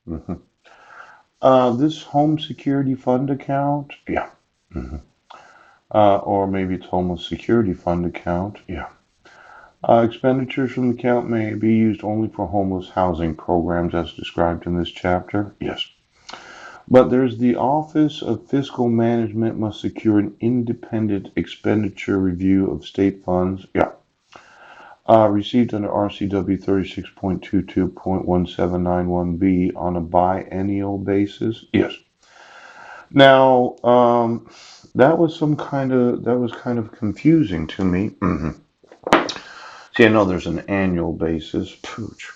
hmm This home security fund account? Yeah. hmm or maybe it's homeless security fund account? Yeah. Expenditures from the account may be used only for homeless housing programs as described in this chapter? Yes. But there's the Office of Fiscal Management must secure an independent expenditure review of state funds. Yeah. Received under RCW 36.22.1791B on a biennial basis. Yes. Now, that was kind of confusing to me. See, I know there's an annual basis. Pooch.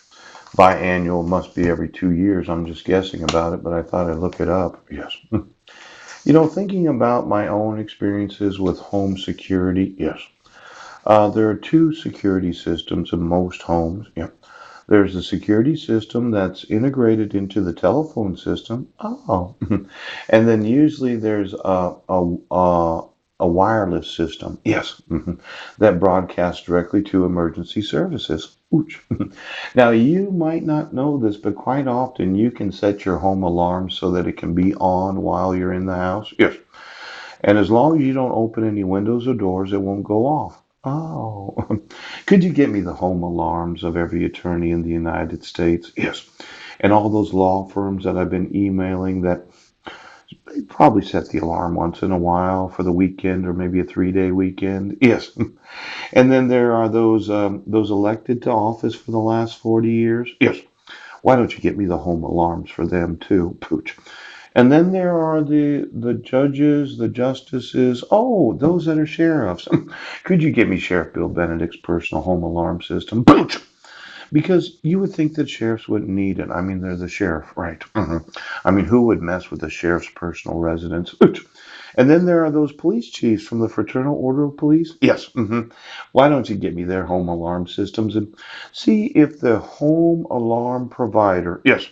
Biannual must be every 2 years. I'm just guessing about it, but I thought I'd look it up. Yes. Thinking about my own experiences with home security, yes. There are two security systems in most homes. Yeah. There's the security system that's integrated into the telephone system. Oh. And then usually there's a wireless system. Yes. That broadcasts directly to emergency services. Ooch. Now, you might not know this, but quite often you can set your home alarm so that it can be on while you're in the house. Yes. And as long as you don't open any windows or doors, it won't go off. Oh, could you get me the home alarms of every attorney in the United States? Yes. And all those law firms that I've been emailing that they probably set the alarm once in a while for the weekend or maybe a 3-day weekend. Yes. And then there are those elected to office for the last 40 years. Yes. Why don't you get me the home alarms for them too? Pooch. And then there are the judges, the justices. Oh, those that are sheriffs. Could you get me Sheriff Bill Benedict's personal home alarm system? Pooch. Because you would think that sheriffs wouldn't need it. I mean, they're the sheriff, right? I mean, who would mess with the sheriff's personal residence? Pooch. And then there are those police chiefs from the Fraternal Order of Police. Yes. Why don't you get me their home alarm systems and see if the home alarm provider, yes,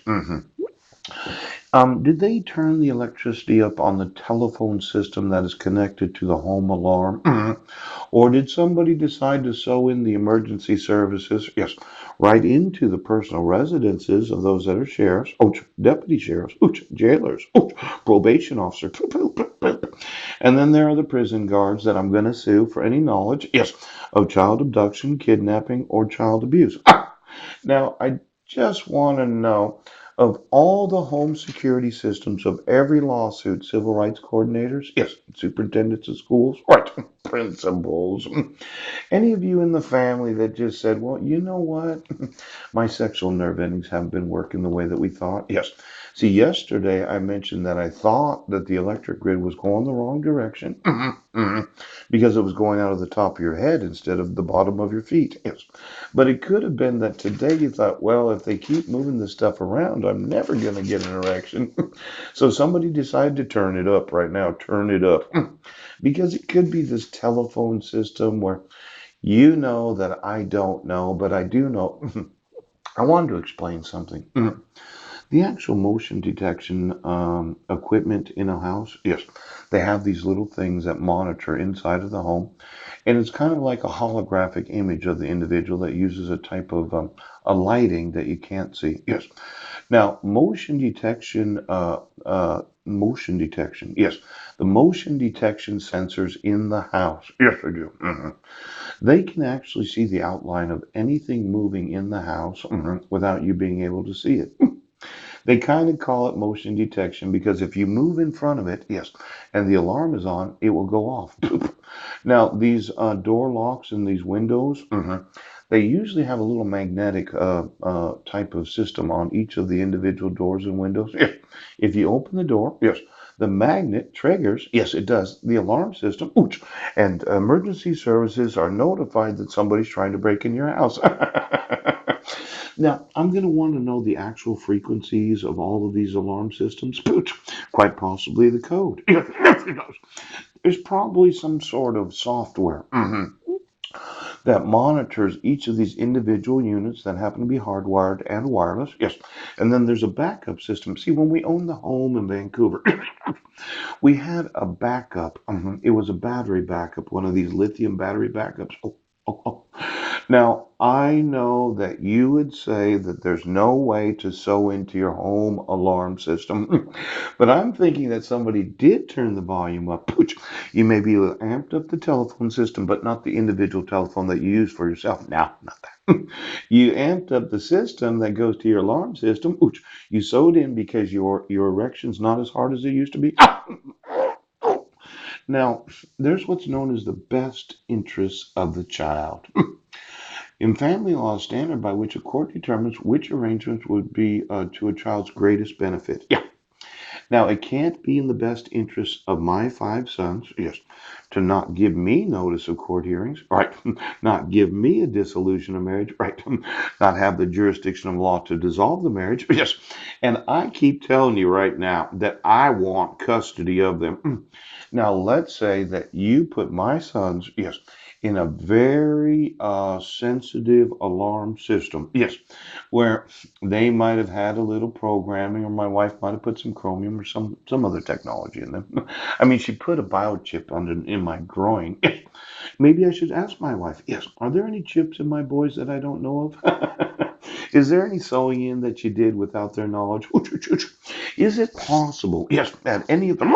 did they turn the electricity up on the telephone system that is connected to the home alarm? Or did somebody decide to sew in the emergency services? Yes, right into the personal residences of those that are sheriffs, deputy sheriffs, jailers, probation officer. And then there are the prison guards that I'm going to sue for any knowledge, yes, of child abduction, kidnapping, or child abuse. Now, I just want to know of all the home security systems of every lawsuit, civil rights coordinators, yes, superintendents of schools, right, principals, any of you in the family that just said, well, you know what? My sexual nerve endings haven't been working the way that we thought. Yes. See, yesterday I mentioned that I thought that the electric grid was going the wrong direction because it was going out of the top of your head instead of the bottom of your feet. Yes. But it could have been that today you thought, well, if they keep moving this stuff around, I'm never going to get an erection. So somebody decided to turn it up right now, turn it up. Because it could be this telephone system where you know that I don't know, but I do know. I wanted to explain something. The actual motion detection equipment in a house, yes, they have these little things that monitor inside of the home, and it's kind of like a holographic image of the individual that uses a type of a lighting that you can't see. Yes. Now, motion detection. Yes, the motion detection sensors in the house. Yes, I do. They can actually see the outline of anything moving in the house without you being able to see it. They kind of call it motion detection because if you move in front of it, yes, and the alarm is on, it will go off. Now, these door locks and these windows, they usually have a little magnetic type of system on each of the individual doors and windows. Yeah. If you open the door, yes, the magnet triggers, yes, it does, the alarm system, ooch, and emergency services are notified that somebody's trying to break in your house. Now, I'm going to want to know the actual frequencies of all of these alarm systems, quite possibly the code. There's probably some sort of software that monitors each of these individual units that happen to be hardwired and wireless. Yes. And then there's a backup system. See, when we owned the home in Vancouver, we had a backup. It was a battery backup, one of these lithium battery backups. Oh. Now, I know that you would say that there's no way to sew into your home alarm system, but I'm thinking that somebody did turn the volume up. Pooch. You maybe amped up the telephone system, but not the individual telephone that you use for yourself. No, not that. You amped up the system that goes to your alarm system. Pooch. You sewed in because your erection's not as hard as it used to be. Now, there's what's known as the best interests of the child. In family law, a standard by which a court determines which arrangements would be to a child's greatest benefit. Yeah. Now, it can't be in the best interest of my five sons, yes, to not give me notice of court hearings, right? Not give me a dissolution of marriage, right? Not have the jurisdiction of law to dissolve the marriage, yes. And I keep telling you right now that I want custody of them. Now, let's say that you put my sons, yes, in a very sensitive alarm system, yes, where they might have had a little programming, or my wife might have put some chromium or some other technology in them. I mean, she put a biochip in my groin. Maybe I should ask my wife, yes, are there any chips in my boys that I don't know of? Is there any sewing in that you did without their knowledge? Is it possible, yes, that any of them